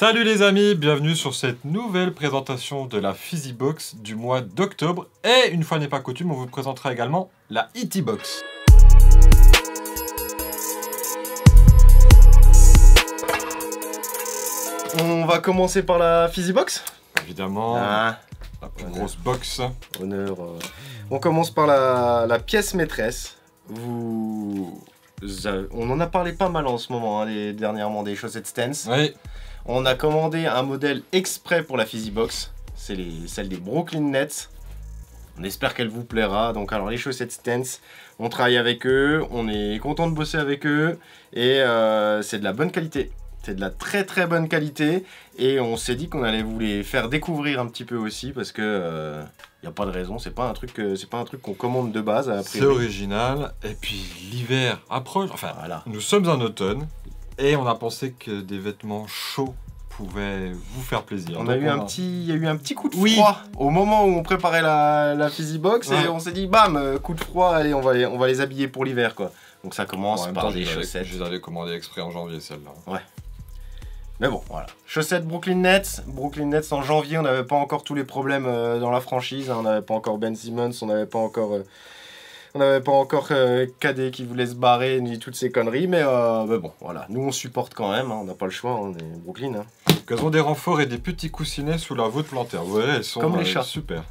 Salut les amis, bienvenue sur cette nouvelle présentation de la Fizzybox du mois d'octobre. Et une fois n'est pas coutume, on vous présentera également la Eatybox. On va commencer par la Fizzybox. Évidemment, la plus grosse box. Honneur. On commence par la pièce maîtresse. On en a parlé pas mal en ce moment, hein, dernièrement, des chaussettes Stance. Oui. On a commandé un modèle exprès pour la Fizzybox. C'est celle des Brooklyn Nets. On espère qu'elle vous plaira. Donc alors les chaussettes Stance, on travaille avec eux, on est content de bosser avec eux et c'est de la bonne qualité. C'est de la très très bonne qualité et on s'est dit qu'on allait vous les faire découvrir un petit peu aussi parce que y a pas de raison, c'est pas un truc qu'on commande de base. C'est original et puis l'hiver approche. Enfin, voilà. Nous sommes en automne et on a pensé que des vêtements chauds pouvaient vous faire plaisir. Il y a eu un petit coup de froid au moment où on préparait la Fizzybox et on s'est dit bam, coup de froid, allez on va les habiller pour l'hiver quoi. Donc ça commence par des chaussettes. Je les avais commandées exprès en janvier celles-là. Ouais. Mais bon, voilà. Chaussettes Brooklyn Nets. Brooklyn Nets en janvier, on n'avait pas encore tous les problèmes dans la franchise. Hein. On n'avait pas encore Ben Simmons, on n'avait pas encore KD qui voulait se barrer, ni toutes ces conneries. Mais bon, voilà. Nous, on supporte quand même. Hein. On n'a pas le choix. On est Brooklyn. Hein. Elles ont des renforts et des petits coussinets sous la voûte plantaire. Vous voyez, elles sont comme les chats. Super.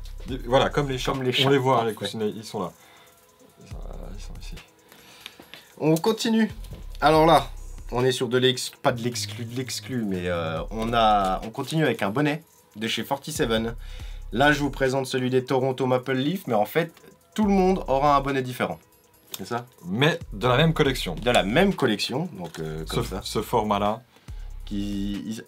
Voilà, comme les chats. On les voit, les coussinets. Ils sont là. Ils sont ici. On continue. Alors là. On est sur pas de l'exclu, mais on continue avec un bonnet de chez 47. Là, je vous présente celui des Toronto Maple Leaf, mais en fait, tout le monde aura un bonnet différent. C'est ça? Mais de la même collection. De la même collection, donc comme ça. Ce format-là.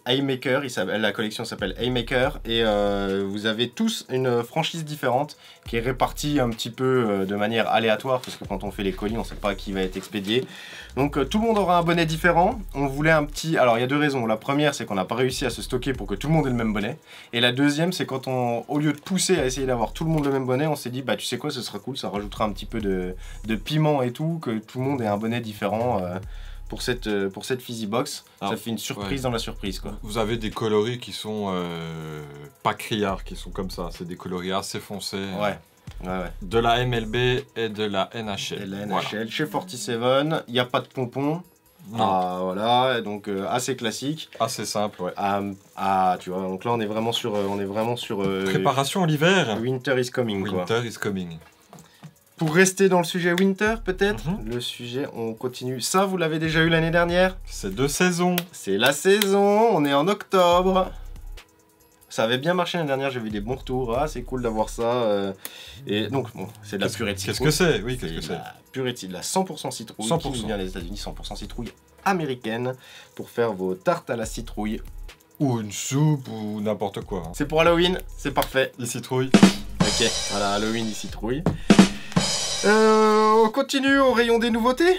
Haymaker, la collection s'appelle Haymaker et vous avez tous une franchise différente qui est répartie un petit peu de manière aléatoire parce que quand on fait les colis on ne sait pas qui va être expédié. Donc tout le monde aura un bonnet différent. On voulait un petit... Alors il y a deux raisons. La première c'est qu'on n'a pas réussi à se stocker pour que tout le monde ait le même bonnet. Et la deuxième c'est quand au lieu de pousser à essayer d'avoir tout le monde le même bonnet, on s'est dit bah tu sais quoi, ce sera cool, ça rajoutera un petit peu de piment et tout, que tout le monde ait un bonnet différent. Pour cette Fizzybox, ça fait une surprise dans la surprise quoi. Vous avez des coloris qui sont pas criards, qui sont comme ça, c'est des coloris assez foncés. Ouais. De la MLB et de la NHL. Et la NHL, chez 47, il n'y a pas de pompons. Voilà, donc assez classique. Assez simple, ouais. Tu vois, donc là on est vraiment sur... préparation à l'hiver. Winter is coming quoi. Winter is coming. Pour rester dans le sujet winter, peut-être, le sujet, on continue. Ça, vous l'avez déjà eu l'année dernière. C'est de saison. C'est la saison, on est en octobre. Ça avait bien marché l'année dernière, j'ai vu des bons retours. Ah, c'est cool d'avoir ça. Et donc, bon, c'est de la purée de citrouille. Qu'est-ce que c'est? Oui, qu'est-ce que c'est? La purée de la 100% citrouille. 100%. Qui vient des États-Unis, 100% citrouille américaine. Pour faire vos tartes à la citrouille. Ou une soupe, ou n'importe quoi. Hein. C'est pour Halloween, c'est parfait. Les citrouilles. Ok, voilà, Halloween, les citrouilles. On continue au rayon des nouveautés.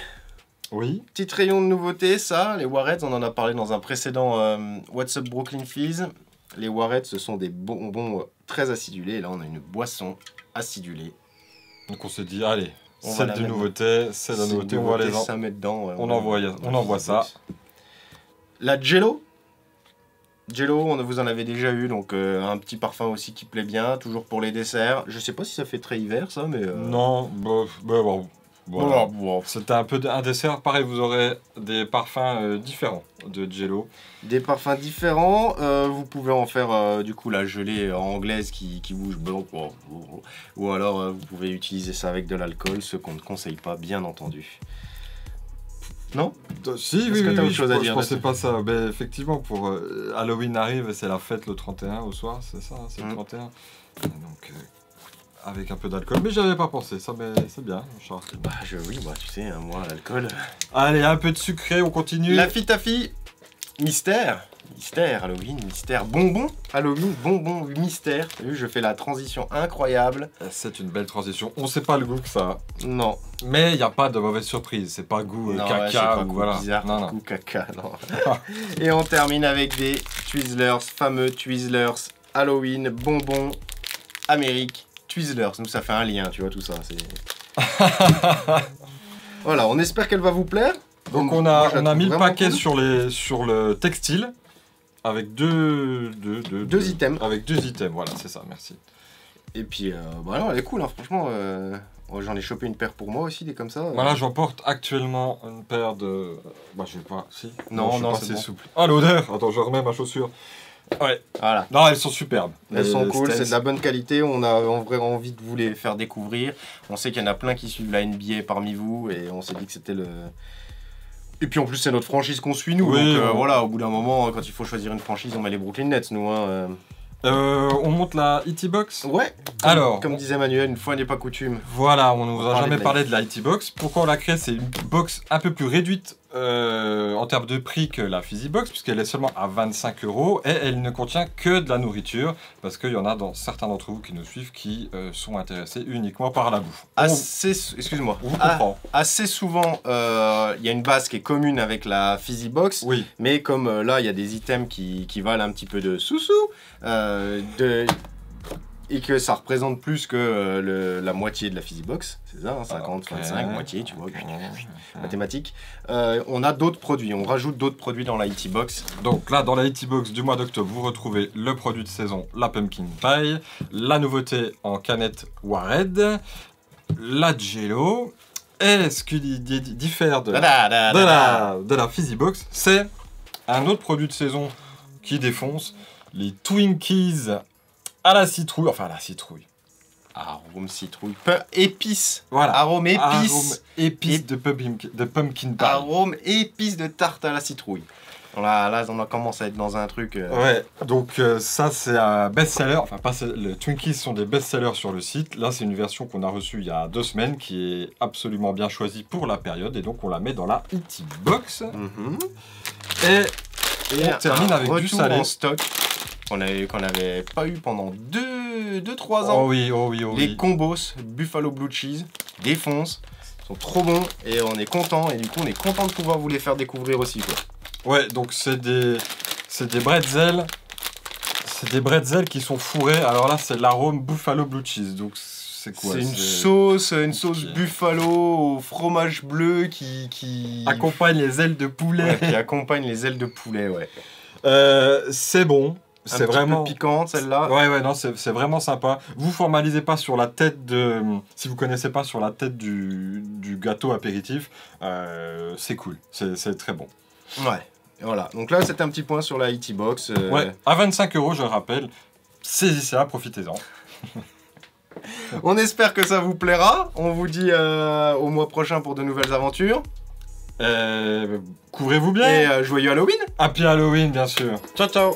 Oui. Petit rayon de nouveautés, ça, les Warheads, on en a parlé dans un précédent What's Up Brooklyn Fizz. Les Warheads, ce sont des bonbons très acidulés. Et là, on a une boisson acidulée. Donc on s'est dit, allez, c'est de nouveauté, c'est de nouveauté, on va les ça met dedans. Ouais, on envoie ça. La Jello. Jello, vous en avez déjà eu, donc un petit parfum aussi qui plaît bien, toujours pour les desserts. Je sais pas si ça fait très hiver ça, mais... Non, bon, voilà. C'était un peu un dessert, pareil, vous aurez des parfums différents de Jello. Des parfums différents, vous pouvez en faire du coup la gelée anglaise qui bouge, ou alors vous pouvez utiliser ça avec de l'alcool, ce qu'on ne conseille pas, bien entendu. Non? Si, oui, je pensais pas ça. Mais effectivement, pour Halloween arrive, c'est la fête le 31 au soir, c'est ça, c'est le 31. Et donc, avec un peu d'alcool, mais j'avais pas pensé, ça, mais c'est bien. Bah, oui, tu sais, hein, moi, l'alcool. Allez, un peu de sucré, on continue. La Fitafi, mystère. Mystère, Halloween, mystère, bonbon, Halloween, bonbon, mystère. T'as vu, je fais la transition incroyable. C'est une belle transition. On sait pas le goût que ça a. Non. Mais il n'y a pas de mauvaise surprise. C'est pas goût caca ou voilà. Bizarre, goût caca, non. Et on termine avec des Twizzlers, fameux Twizzlers, Halloween, bonbon, Amérique, Twizzlers. Donc ça fait un lien, tu vois, tout ça. Voilà, on espère qu'elle va vous plaire. Donc on a mis le paquet sur le textile. avec deux items. Avec 2 items, voilà, c'est ça, merci. Et puis, bah non, elle est cool, hein, franchement. J'en ai chopé une paire pour moi aussi, des comme ça. Voilà, j'en porte actuellement une paire de... Bah, je sais pas, si. Non, c'est bon. Souple. Ah, l'odeur! Attends, je remets ma chaussure. Ouais, voilà. Non, elles sont superbes. Elles sont cool, c'est de la bonne qualité. On a vraiment envie de vous les faire découvrir. On sait qu'il y en a plein qui suivent la NBA parmi vous et on s'est dit que c'était le... Et puis en plus, c'est notre franchise qu'on suit, nous. Oui, donc voilà, au bout d'un moment, quand il faut choisir une franchise, on met les Brooklyn Nets, nous. Hein. On monte la IT Box. Ouais. Alors, comme disait Manuel, une fois n'est pas coutume. Voilà, on ne vous a jamais parlé de la IT Box. Pourquoi on l'a créée? C'est une box un peu plus réduite en termes de prix que la Fizzy Box, puisqu'elle est seulement à 25 € et elle ne contient que de la nourriture, parce qu'il y en a certains d'entre vous qui nous suivent qui sont intéressés uniquement par la bouffe. Excuse-moi. On vous comprend. Assez souvent, il y a une base qui est commune avec la Fizzy Box, oui. Mais comme là, il y a des items qui valent un petit peu de sous-sous, et que ça représente plus que la moitié de la Fizzy Box, c'est ça, hein, 50, 25, moitié, tu vois, mathématiques. On a d'autres produits, on rajoute d'autres produits dans la IT Box. Donc là, dans la IT Box du mois d'octobre, vous retrouvez le produit de saison, la Pumpkin Pie, la nouveauté en canette Warhead, la Jello, et ce qui diffère de la Fizzy Box, c'est un autre produit de saison qui défonce, les Twinkies à la citrouille, enfin à la citrouille. Arôme citrouille, épice. Voilà. Arôme épice. Arôme épice de pumpkin pie. Arôme épice de tarte à la citrouille. Là, on commence à être dans un truc... Ouais, donc ça c'est un best-seller, enfin pas les Twinkies sont des best-sellers sur le site. Là c'est une version qu'on a reçue il y a 2 semaines qui est absolument bien choisie pour la période et donc on la met dans la IT Box. Et on termine avec du salé. En stock qu'on n'avait pas eu pendant 2-3 ans. Oh oui. Les combos Buffalo Blue Cheese défoncent, sont trop bons et on est content et du coup on est content de pouvoir vous les faire découvrir aussi quoi. Ouais, donc c'est des bretzels. C'est des bretzels qui sont fourrés. Alors là, c'est l'arôme Buffalo Blue Cheese. Donc c'est quoi? C'est une sauce buffalo au fromage bleu qui accompagne les ailes de poulet. Ouais, qui accompagne les ailes de poulet, ouais. C'est bon. C'est vraiment piquant celle-là. Ouais, non, c'est vraiment sympa. Vous formalisez pas sur la tête de... Si vous connaissez pas sur la tête du gâteau apéritif, c'est cool. C'est très bon. Ouais, voilà. Donc là, c'était un petit point sur la IT Box. Ouais, à 25 €, je le rappelle. Saisissez-la, profitez-en. On espère que ça vous plaira. On vous dit au mois prochain pour de nouvelles aventures. Couvrez-vous bien. Et joyeux Halloween. Happy Halloween, bien sûr. Ciao, ciao.